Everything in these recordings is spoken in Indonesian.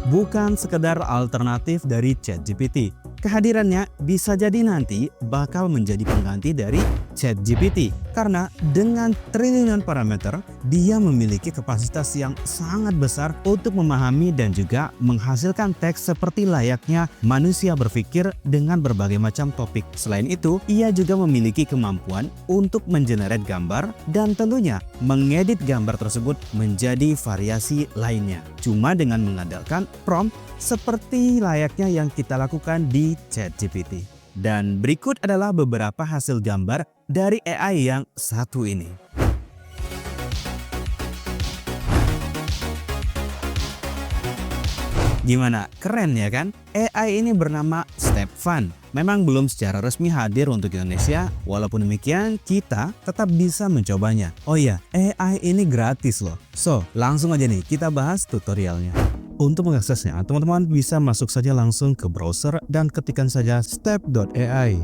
bukan sekedar alternatif dari ChatGPT. Kehadirannya bisa jadi nanti bakal menjadi pengganti dari ChatGPT karena dengan triliunan parameter, dia memiliki kapasitas yang sangat besar untuk memahami dan juga menghasilkan teks seperti layaknya manusia berpikir dengan berbagai macam topik. Selain itu, ia juga memiliki kemampuan untuk mengenerate gambar dan tentunya mengedit gambar tersebut menjadi variasi lainnya. Cuma dengan mengandalkan prompt seperti layaknya yang kita lakukan di ChatGPT. Dan berikut adalah beberapa hasil gambar dari AI yang satu ini. Gimana? Keren ya kan? AI ini bernama Stepvan. Memang belum secara resmi hadir untuk Indonesia, walaupun demikian kita tetap bisa mencobanya. Oh iya, AI ini gratis loh. So, langsung aja nih kita bahas tutorialnya. Untuk mengaksesnya, teman-teman bisa masuk saja langsung ke browser dan ketikkan saja step.ai.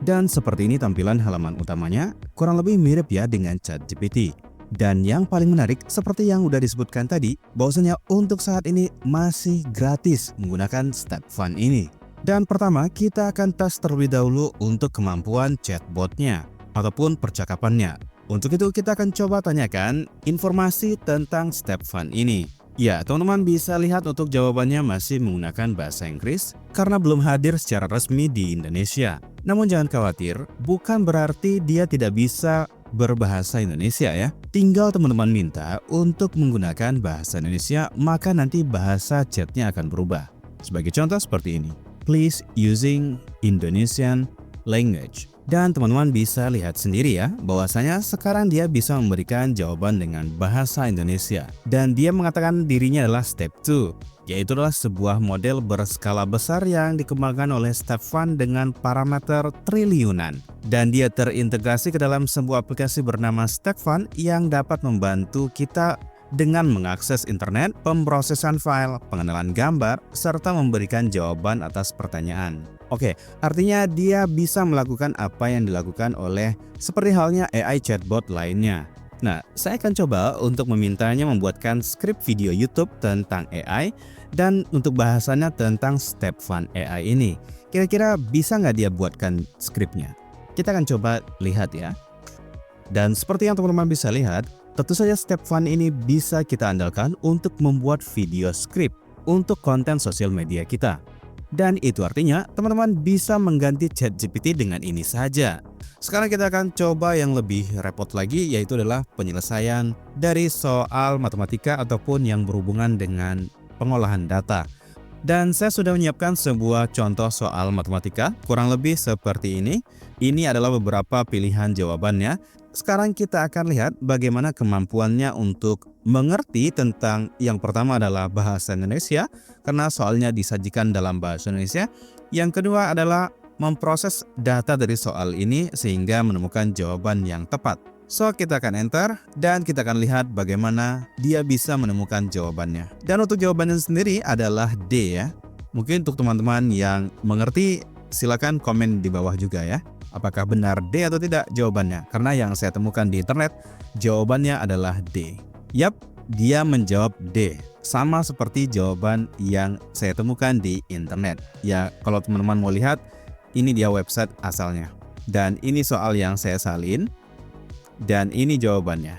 Dan seperti ini tampilan halaman utamanya, kurang lebih mirip ya dengan ChatGPT. Dan yang paling menarik, seperti yang udah disebutkan tadi, bahwasanya untuk saat ini masih gratis menggunakan Stepvan ini. Dan pertama, kita akan tes terlebih dahulu untuk kemampuan chatbotnya ataupun percakapannya. Untuk itu kita akan coba tanyakan informasi tentang Stepvan ini. Ya, teman-teman bisa lihat untuk jawabannya masih menggunakan bahasa Inggris karena belum hadir secara resmi di Indonesia. Namun jangan khawatir, bukan berarti dia tidak bisa berbahasa Indonesia ya. Tinggal teman-teman minta untuk menggunakan bahasa Indonesia, maka nanti bahasa chatnya akan berubah. Sebagai contoh seperti ini, please using Indonesian language. Dan teman-teman bisa lihat sendiri ya, bahwasanya sekarang dia bisa memberikan jawaban dengan bahasa Indonesia. Dan dia mengatakan dirinya adalah Step 2, yaitu adalah sebuah model berskala besar yang dikembangkan oleh Stepvan dengan parameter triliunan. Dan dia terintegrasi ke dalam sebuah aplikasi bernama Stepvan yang dapat membantu kita dengan mengakses internet, pemrosesan file, pengenalan gambar, serta memberikan jawaban atas pertanyaan. Oke, artinya dia bisa melakukan apa yang dilakukan oleh seperti halnya AI chatbot lainnya. Nah, saya akan coba untuk memintanya membuatkan skrip video YouTube tentang AI dan untuk bahasannya tentang Stepvan AI ini. Kira-kira bisa nggak dia buatkan skripnya? Kita akan coba lihat ya. Dan seperti yang teman-teman bisa lihat, tentu saja Stepvan ini bisa kita andalkan untuk membuat video skrip untuk konten sosial media kita. Dan itu artinya teman-teman bisa mengganti ChatGPT dengan ini saja. Sekarang kita akan coba yang lebih repot lagi, yaitu adalah penyelesaian dari soal matematika ataupun yang berhubungan dengan pengolahan data. Dan saya sudah menyiapkan sebuah contoh soal matematika, kurang lebih seperti ini. Ini adalah beberapa pilihan jawabannya. Sekarang kita akan lihat bagaimana kemampuannya untuk mengerti tentang yang pertama adalah bahasa Indonesia, karena soalnya disajikan dalam bahasa Indonesia. Yang kedua adalah memproses data dari soal ini sehingga menemukan jawaban yang tepat. So, kita akan enter dan kita akan lihat bagaimana dia bisa menemukan jawabannya. Dan untuk jawabannya sendiri adalah D ya. Mungkin untuk teman-teman yang mengerti, silakan komen di bawah juga ya. Apakah benar D atau tidak jawabannya? Karena yang saya temukan di internet, jawabannya adalah D. Yap, dia menjawab D. Sama seperti jawaban yang saya temukan di internet. Ya, kalau teman-teman mau lihat, ini dia website asalnya. Dan ini soal yang saya salin. Dan ini jawabannya.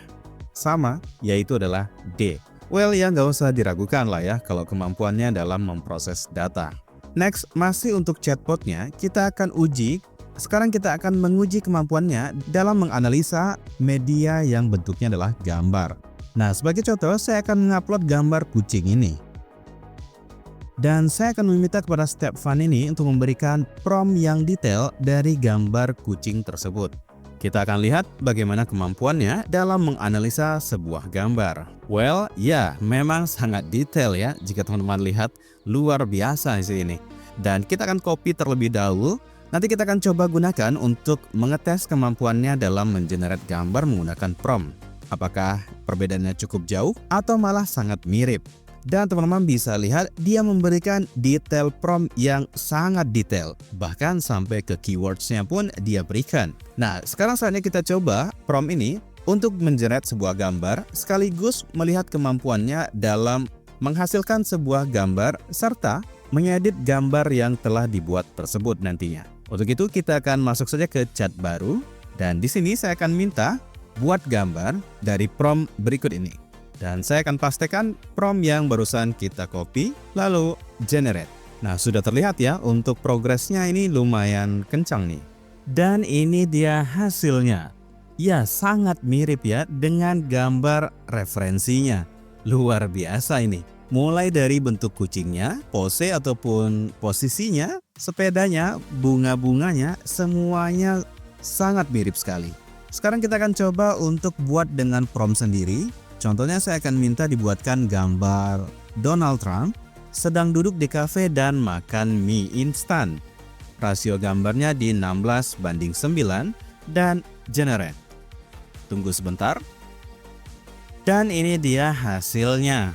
Sama, yaitu adalah D. Well, ya nggak usah diragukan lah ya kalau kemampuannya dalam memproses data. Next, masih untuk chatbotnya, kita akan uji. Sekarang kita akan menguji kemampuannya dalam menganalisa media yang bentuknya adalah gambar. Nah, sebagai contoh, saya akan mengupload gambar kucing ini. Dan saya akan meminta kepada Stepvan ini untuk memberikan prompt yang detail dari gambar kucing tersebut. Kita akan lihat bagaimana kemampuannya dalam menganalisa sebuah gambar. Well, ya, memang sangat detail ya jika teman-teman lihat, luar biasa di sini. Dan kita akan copy terlebih dahulu. Nanti kita akan coba gunakan untuk mengetes kemampuannya dalam mengenerate gambar menggunakan prompt. Apakah perbedaannya cukup jauh atau malah sangat mirip? Dan teman-teman bisa lihat dia memberikan detail prompt yang sangat detail. Bahkan sampai ke keywordsnya pun dia berikan. Nah, sekarang saatnya kita coba prompt ini untuk mengenerate sebuah gambar sekaligus melihat kemampuannya dalam menghasilkan sebuah gambar serta mengedit gambar yang telah dibuat tersebut nantinya. Untuk itu kita akan masuk saja ke chat baru dan di sini saya akan minta buat gambar dari prompt berikut ini. Dan saya akan pastikan prompt yang barusan kita copy lalu generate. Nah, sudah terlihat ya untuk progresnya ini lumayan kencang nih. Dan ini dia hasilnya. Ya, sangat mirip ya dengan gambar referensinya. Luar biasa ini. Mulai dari bentuk kucingnya, pose ataupun posisinya, sepedanya, bunga-bunganya, semuanya sangat mirip sekali. Sekarang kita akan coba untuk buat dengan prompt sendiri. Contohnya saya akan minta dibuatkan gambar Donald Trump sedang duduk di kafe dan makan mie instan. Rasio gambarnya di 16:9 dan generate. Tunggu sebentar. Dan ini dia hasilnya.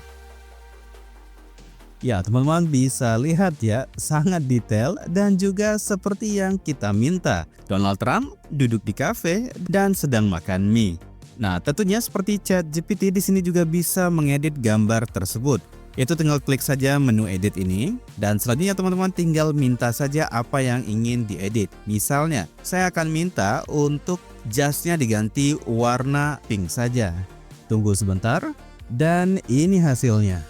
Ya, teman-teman bisa lihat ya, sangat detail dan juga seperti yang kita minta. Donald Trump duduk di kafe dan sedang makan mie. Nah, tentunya seperti ChatGPT di sini juga bisa mengedit gambar tersebut. Itu tinggal klik saja menu edit ini dan selanjutnya teman-teman tinggal minta saja apa yang ingin diedit. Misalnya, saya akan minta untuk jasnya diganti warna pink saja. Tunggu sebentar dan ini hasilnya.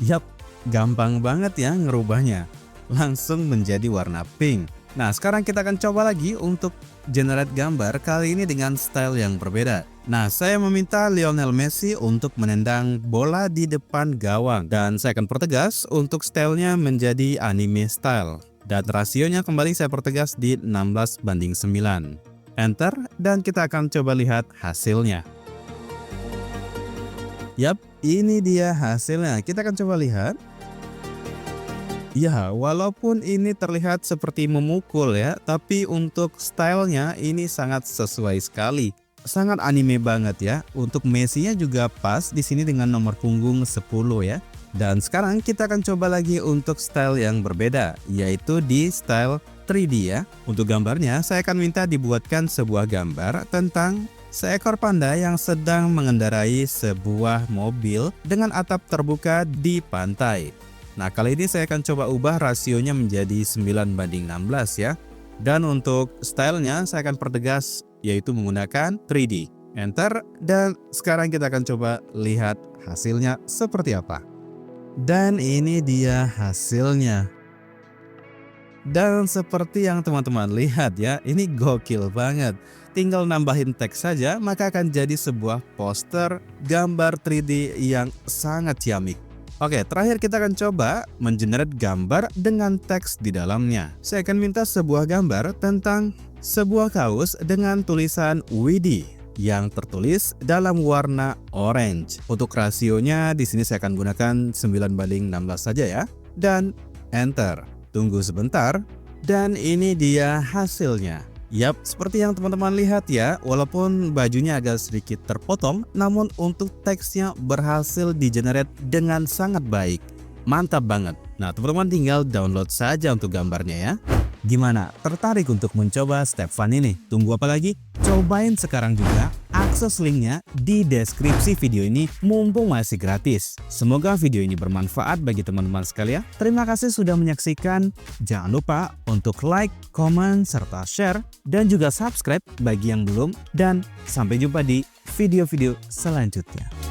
Yap, gampang banget ya ngerubahnya. Langsung menjadi warna pink. Nah, sekarang kita akan coba lagi untuk generate gambar kali ini dengan style yang berbeda. Nah, saya meminta Lionel Messi untuk menendang bola di depan gawang. Dan saya akan pertegas untuk stylenya menjadi anime style. Dan rasionya kembali saya pertegas di 16:9. Enter dan kita akan coba lihat hasilnya. Yap, ini dia hasilnya. Kita akan coba lihat. Ya, walaupun ini terlihat seperti memukul ya, tapi untuk stylenya ini sangat sesuai sekali. Sangat anime banget ya. Untuk Messi-nya juga pas di sini dengan nomor punggung 10 ya. Dan sekarang kita akan coba lagi untuk style yang berbeda, yaitu di style 3D ya. Untuk gambarnya, saya akan minta dibuatkan sebuah gambar tentang seekor panda yang sedang mengendarai sebuah mobil dengan atap terbuka di pantai. Nah, kali ini saya akan coba ubah rasionya menjadi 9:16 ya. Dan untuk stylenya saya akan pertegas yaitu menggunakan 3D. Enter dan sekarang kita akan coba lihat hasilnya seperti apa. Dan ini dia hasilnya. Dan seperti yang teman-teman lihat ya, ini gokil banget. Tinggal nambahin teks saja maka akan jadi sebuah poster gambar 3D yang sangat ciamik. Oke, terakhir kita akan coba mengenerate gambar dengan teks di dalamnya. Saya akan minta sebuah gambar tentang sebuah kaos dengan tulisan Widih yang tertulis dalam warna orange. Untuk rasionya di sini saya akan gunakan 9:16 saja ya. Dan enter. Tunggu sebentar dan ini dia hasilnya. Yap, seperti yang teman-teman lihat ya, walaupun bajunya agak sedikit terpotong, namun untuk teksnya berhasil di-generate dengan sangat baik. Mantap banget. Nah, teman-teman tinggal download saja untuk gambarnya ya. Gimana? Tertarik untuk mencoba StepFun ini? Tunggu apa lagi? Cobain sekarang juga. Akses linknya di deskripsi video ini mumpung masih gratis. Semoga video ini bermanfaat bagi teman-teman sekalian. Terima kasih sudah menyaksikan. Jangan lupa untuk like, komen, serta share. Dan juga subscribe bagi yang belum. Dan sampai jumpa di video-video selanjutnya.